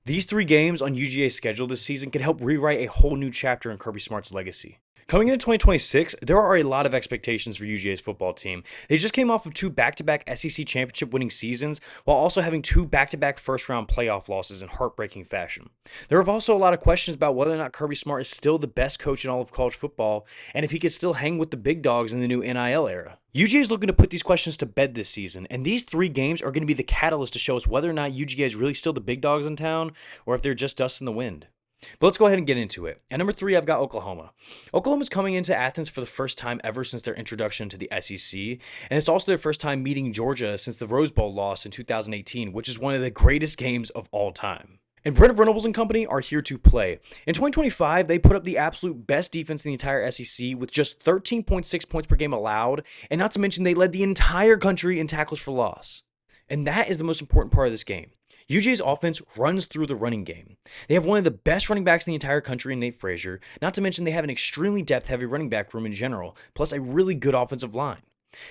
These three games on UGA's schedule this season could help rewrite a whole new chapter in Kirby Smart's legacy. Coming into 2026, there are a lot of expectations for UGA's football team. They just came off of two back-to-back SEC championship winning seasons, while also having two back-to-back first-round playoff losses in heartbreaking fashion. There are also a lot of questions about whether or not Kirby Smart is still the best coach in all of college football, and if he could still hang with the big dogs in the new NIL era. UGA is looking to put these questions to bed this season, and these three games are going to be the catalyst to show us whether or not UGA is really still the big dogs in town, or if they're just dust in the wind. But let's go ahead and get into it. At number 3, I've got Oklahoma. Oklahoma's coming into Athens for the first time ever since their introduction to the SEC, and it's also their first time meeting Georgia since the Rose Bowl loss in 2018, which is one of the greatest games of all time. And Brent Venables and company are here to play. In 2025, they put up the absolute best defense in the entire SEC with just 13.6 points per game allowed, and not to mention they led the entire country in tackles for loss. And that is the most important part of this game. UGA's offense runs through the running game. They have one of the best running backs in the entire country in Nate Frazier, not to mention they have an extremely depth-heavy running back room in general, plus a really good offensive line.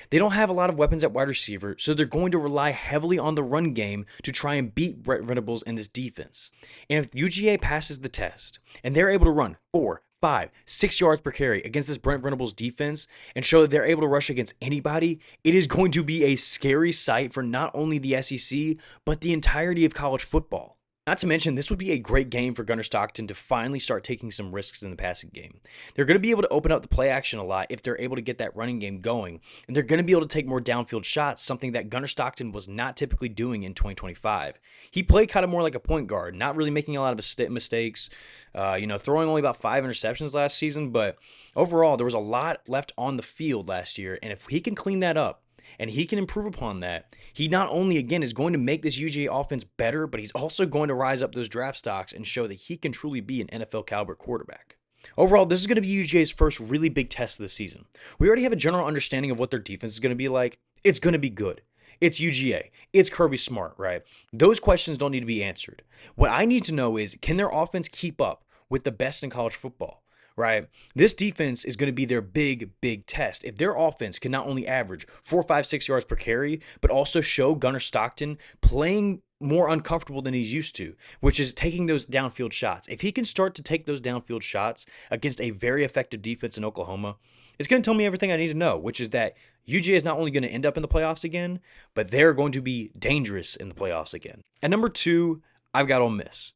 They don't have a lot of weapons at wide receiver, so they're going to rely heavily on the run game to try and beat Brent Venables and this defense. And if UGA passes the test, and they're able to run 4, 5, 6 yards per carry against this Brent Venables defense and show that they're able to rush against anybody, it is going to be a scary sight for not only the SEC, but the entirety of college football. Not to mention, this would be a great game for Gunnar Stockton to finally start taking some risks in the passing game. They're going to be able to open up the play action a lot if they're able to get that running game going, and they're going to be able to take more downfield shots, something that Gunnar Stockton was not typically doing in 2025. He played kind of more like a point guard, not really making a lot of mistakes, throwing only about 5 interceptions last season, but overall, there was a lot left on the field last year, and if he can clean that up, and he can improve upon that, he not only, again, is going to make this UGA offense better, but he's also going to rise up those draft stocks and show that he can truly be an NFL caliber quarterback. Overall, this is going to be UGA's first really big test of the season. We already have a general understanding of what their defense is going to be like. It's going to be good. It's UGA. It's Kirby Smart, right? Those questions don't need to be answered. What I need to know is, can their offense keep up with the best in college football? Right? This defense is going to be their big test. If their offense can not only average 4, 5, 6 yards per carry, but also show Gunnar Stockton playing more uncomfortable than he's used to, which is taking those downfield shots. If he can start to take those downfield shots against a very effective defense in Oklahoma, it's going to tell me everything I need to know, which is that UGA is not only going to end up in the playoffs again, but they're going to be dangerous in the playoffs again. At number 2, I've got Ole Miss.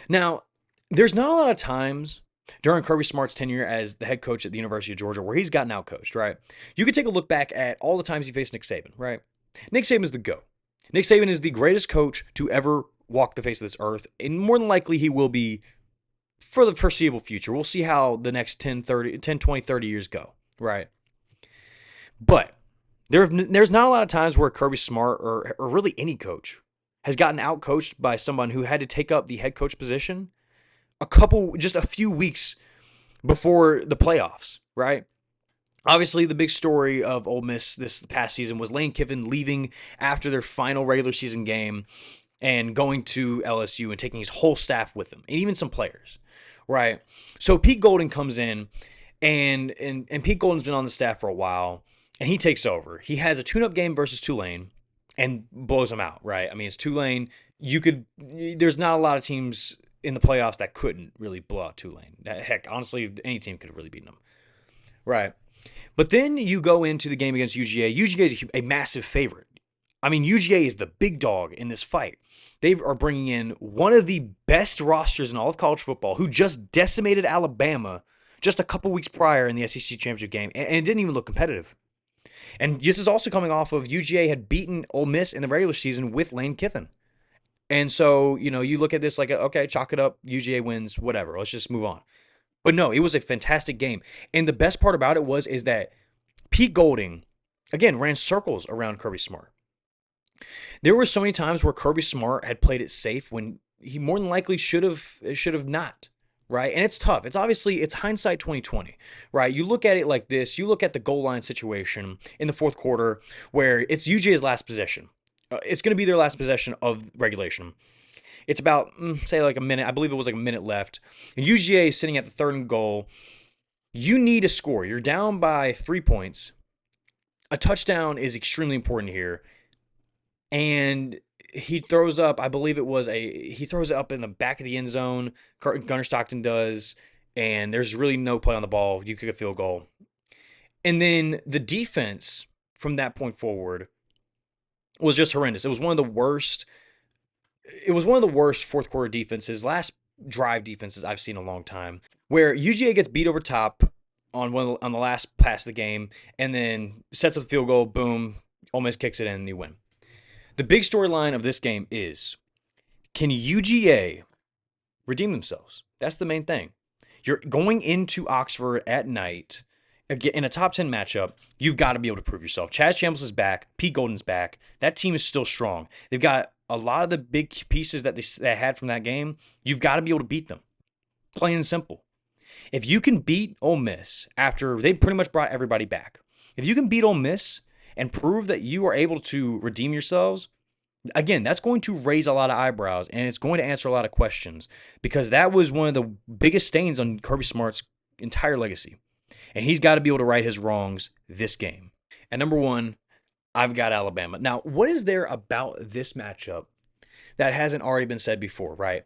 Now, there's not a lot of times during Kirby Smart's tenure as the head coach at the University of Georgia where he's gotten outcoached, right? You could take a look back at all the times he faced Nick Saban, right? Nick Saban is the GOAT. Nick Saban is the greatest coach to ever walk the face of this earth, and more than likely he will be for the foreseeable future. We'll see how the next 10, 20, 30 years go, right? But there's not a lot of times where Kirby Smart or really any coach has gotten outcoached by someone who had to take up the head coach position just a few weeks before the playoffs, right? Obviously, the big story of Ole Miss this past season was Lane Kiffin leaving after their final regular season game and going to LSU and taking his whole staff with him, and even some players, right? So Pete Golding comes in, and Pete Golding's been on the staff for a while, and he takes over. He has a tune-up game versus Tulane and blows them out, right? I mean, it's Tulane. There's not a lot of teams in the playoffs that couldn't really blow out Tulane. Heck, honestly, any team could have really beaten them. Right. But then you go into the game against UGA. UGA is a massive favorite. I mean, UGA is the big dog in this fight. They are bringing in one of the best rosters in all of college football who just decimated Alabama just a couple weeks prior in the SEC championship game, and it didn't even look competitive. And this is also coming off of UGA had beaten Ole Miss in the regular season with Lane Kiffin. And so, you look at this like, okay, chalk it up, UGA wins, whatever, let's just move on. But no, it was a fantastic game. And the best part about it is that Pete Golding, again, ran circles around Kirby Smart. There were so many times where Kirby Smart had played it safe when he more than likely should have not, right? And it's tough. It's hindsight 2020, right? You look at it like this. You look at the goal line situation in the fourth quarter where it's UGA's last possession. It's going to be their last possession of regulation. It's about, say, like a minute. I believe it was like a minute left. And UGA is sitting at the 3rd and goal. You need a score. You're down by 3 points. A touchdown is extremely important here. And he throws up. I believe it was he throws it up in the back of the end zone. Gunnar Stockton does, and there's really no play on the ball. You kick a field goal, and then the defense from that point forward was just horrendous. It was one of the worst. It was one of the worst fourth quarter defenses, last drive defenses I've seen in a long time. Where UGA gets beat over top on the last pass of the game, and then sets up the field goal. Boom, Ole Miss kicks it in, and you win. The big storyline of this game is, can UGA redeem themselves? That's the main thing. You're going into Oxford at night in a top 10 matchup. You've got to be able to prove yourself. Chaz Chambliss is back. Pete Golden's back. That team is still strong. They've got a lot of the big pieces that they had from that game. You've got to be able to beat them. Plain and simple. If you can beat Ole Miss after they pretty much brought everybody back, if you can beat Ole Miss and prove that you are able to redeem yourselves, again, that's going to raise a lot of eyebrows, and it's going to answer a lot of questions, because that was one of the biggest stains on Kirby Smart's entire legacy. And he's got to be able to right his wrongs this game. And number one, I've got Alabama. Now, what is there about this matchup that hasn't already been said before, right?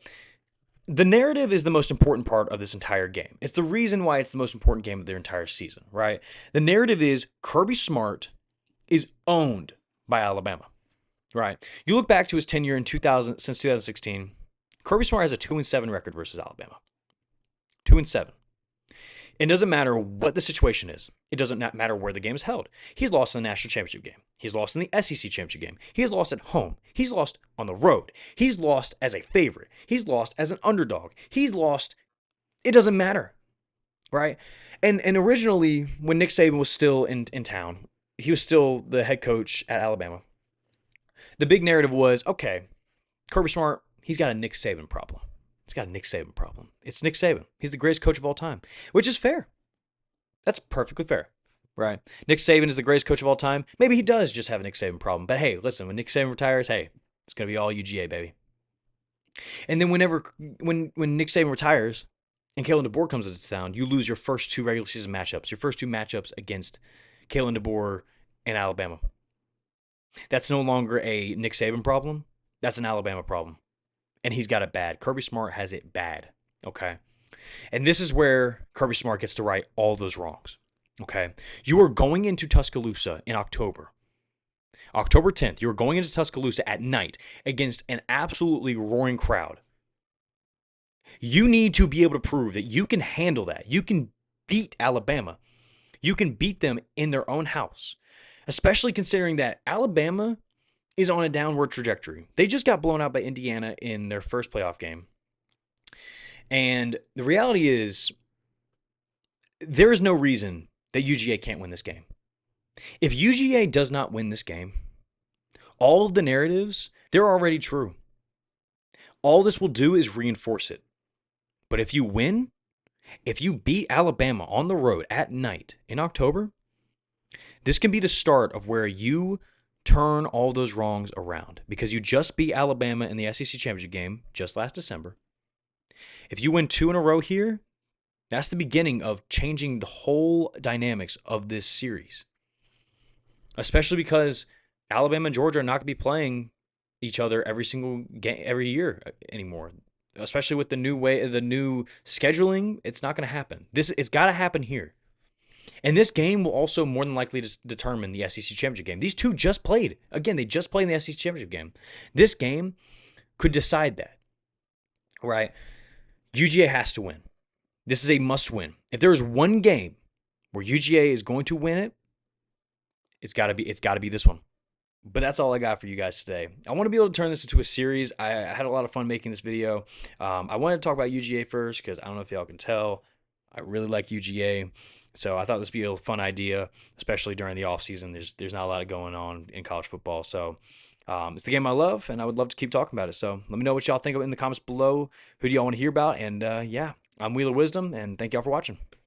The narrative is the most important part of this entire game. It's the reason why it's the most important game of their entire season, right? The narrative is Kirby Smart is owned by Alabama, right? You look back to his tenure in 2000 since 2016. Kirby Smart has a 2-7 record versus Alabama. 2-7. It doesn't matter what the situation is. It doesn't matter where the game is held. He's lost in the national championship game. He's lost in the SEC championship game. He's lost at home. He's lost on the road. He's lost as a favorite. He's lost as an underdog. He's lost. It doesn't matter, right? And originally, when Nick Saban was still in town, he was still the head coach at Alabama. The big narrative was, okay, Kirby Smart, he's got a Nick Saban problem. He's got a Nick Saban problem. It's Nick Saban. He's the greatest coach of all time, which is fair. That's perfectly fair, right? Nick Saban is the greatest coach of all time. Maybe he does just have a Nick Saban problem. But hey, listen, when Nick Saban retires, hey, it's going to be all UGA, baby. And then when Nick Saban retires and Kalen DeBoer comes into town, you lose your first two regular season matchups, your first two matchups against Kalen DeBoer and Alabama. That's no longer a Nick Saban problem. That's an Alabama problem. And he's got it bad. Kirby Smart has it bad, okay? And this is where Kirby Smart gets to right all those wrongs, okay? You are going into Tuscaloosa in October. October 10th, you are going into Tuscaloosa at night against an absolutely roaring crowd. You need to be able to prove that you can handle that. You can beat Alabama. You can beat them in their own house, especially considering that Alabama is on a downward trajectory. They just got blown out by Indiana in their first playoff game. And the reality is, there is no reason that UGA can't win this game. If UGA does not win this game, all of the narratives, they're already true. All this will do is reinforce it. But if you win, if you beat Alabama on the road at night in October, this can be the start of where you turn all those wrongs around, because you just beat Alabama in the SEC championship game just last December. If you win 2 in a row here, that's the beginning of changing the whole dynamics of this series. Especially because Alabama and Georgia are not going to be playing each other every single game every year anymore. Especially with the new scheduling, it's not going to happen. It's got to happen here. And this game will also more than likely determine the SEC championship game. These two just played. Again, they just played in the SEC championship game. This game could decide that, right? UGA has to win. This is a must-win. If there is one game where UGA is going to win it, it's got to be this one. But that's all I got for you guys today. I want to be able to turn this into a series. I had a lot of fun making this video. I wanted to talk about UGA first because I don't know if y'all can tell, I really like UGA. So I thought this would be a fun idea, especially during the offseason. There's not a lot going on in college football. So it's the game I love, and I would love to keep talking about it. So let me know what y'all think of it in the comments below. Who do y'all want to hear about? And yeah, I'm Wheeler Wisdom, and thank y'all for watching.